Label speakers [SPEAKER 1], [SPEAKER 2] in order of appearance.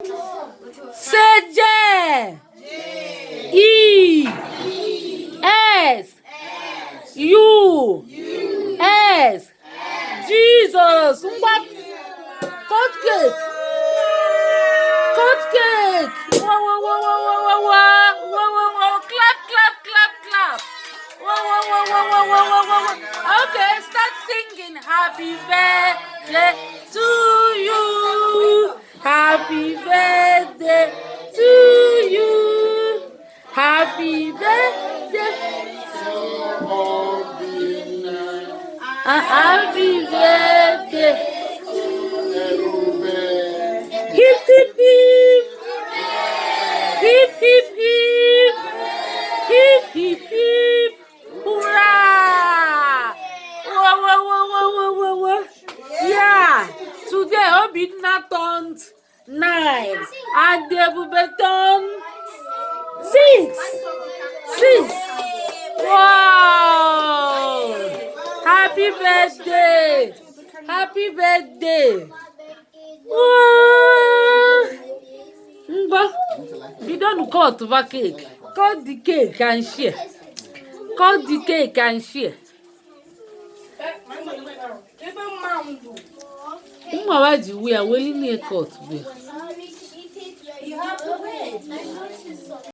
[SPEAKER 1] Say J. E. S. U. S. Jesus. What? Cut cake. Cut cake. Wow, wow, wow, wow, wow, wow, wow, wow, wow, wow. Clap, clap, clap, clap. Wow, wow, wow, wow, wow, wow, wow, wow. Okay, start singing. Happy birthday to you. Happy birthday to you. Happy birthday. Happy birthday. Hip, hip, hip. Hip, hip, hip. Hip, hip, hip. Hurrah! Whoa, whoa, whoa, whoa, whoa, whoa, whoa. Yeah, today Obinna turned 9 and Ebube turned 6. Wow! Happy birthday! Happy birthday! Wow! You don't cut the cake. Cut the cake and share. Cut the cake and share. Mama ji we are willing to cut.